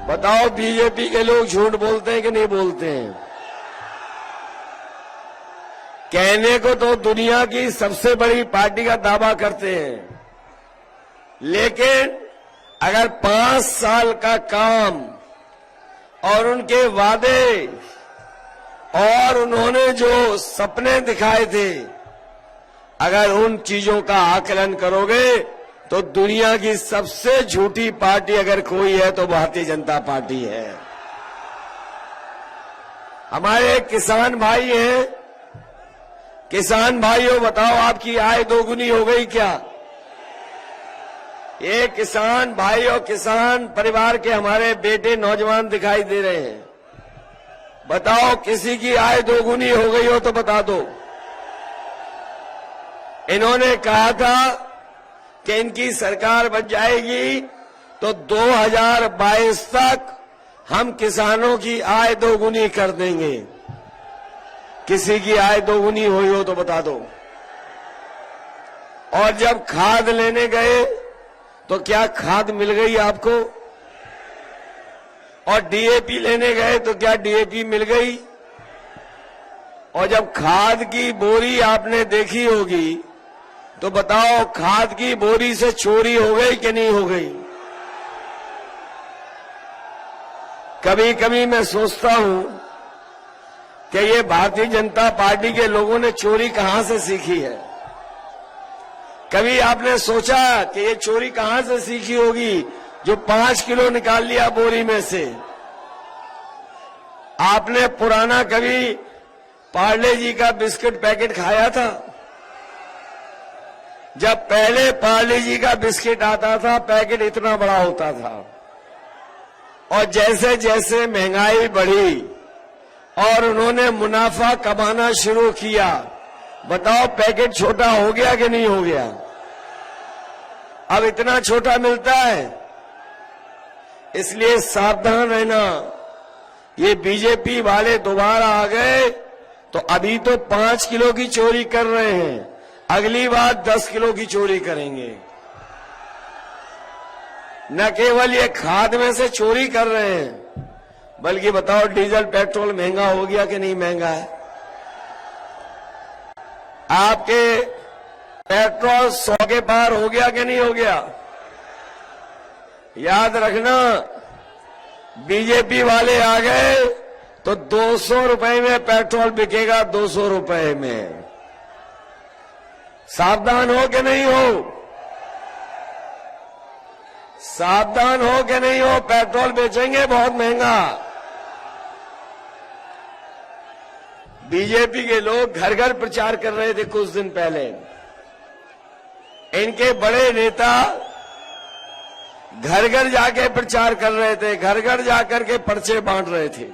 बताओ बीजेपी के लोग झूठ बोलते हैं कि नहीं बोलते हैं? कहने को तो दुनिया की सबसे बड़ी पार्टी का दावा करते हैं, लेकिन अगर 5 साल का काम और उनके वादे और उन्होंने जो सपने दिखाए थे, अगर उन चीजों का आकलन करोगे तो दुनिया की सबसे झूठी पार्टी अगर कोई है तो भारतीय जनता पार्टी है। हमारे किसान भाई हैं, किसान भाइयों बताओ आपकी आय दोगुनी हो गई क्या? ये किसान भाई और किसान परिवार के हमारे बेटे नौजवान दिखाई दे रहे हैं। बताओ किसी की आय दोगुनी हो गई हो तो बता दो। इन्होंने कहा था कि इनकी सरकार बन जाएगी तो 2022 तक हम किसानों की आय दोगुनी कर देंगे। किसी की आय दोगुनी हुई हो तो बता दो। और जब खाद लेने गए तो क्या खाद मिल गई आपको? और डीएपी लेने गए तो क्या डीएपी मिल गई? और जब खाद की बोरी आपने देखी होगी तो बताओ खाद की बोरी से चोरी हो गई कि नहीं हो गई? कभी कभी मैं सोचता हूं कि ये भारतीय जनता पार्टी के लोगों ने चोरी कहां से सीखी है। कभी आपने सोचा कि ये चोरी कहां से सीखी होगी जो 5 किलो निकाल लिया बोरी में से? आपने पुराना कभी पार्ले जी का बिस्किट पैकेट खाया था? जब पहले पार्ले जी का बिस्किट आता था पैकेट इतना बड़ा होता था, और जैसे जैसे महंगाई बढ़ी और उन्होंने मुनाफा कमाना शुरू किया, बताओ पैकेट छोटा हो गया कि नहीं हो गया? अब इतना छोटा मिलता है। इसलिए सावधान रहना। ये बीजेपी वाले दोबारा आ गए तो अभी तो 5 किलो की चोरी कर रहे हैं, अगली बार 10 किलो की चोरी करेंगे। न केवल ये खाद में से चोरी कर रहे हैं, बल्कि बताओ डीजल पेट्रोल महंगा हो गया कि नहीं महंगा है? आपके पेट्रोल 100 के पार हो गया कि नहीं हो गया? याद रखना, बीजेपी वाले आ गए तो 200 रुपए में पेट्रोल बिकेगा, 200 रुपए में। सावधान हो कि नहीं हो? सावधान हो कि नहीं हो? पेट्रोल बेचेंगे बहुत महंगा। बीजेपी के लोग घर घर प्रचार कर रहे थे कुछ दिन पहले। इनके बड़े नेता घर घर जाके प्रचार कर रहे थे, घर घर जाकर के पर्चे बांट रहे थे।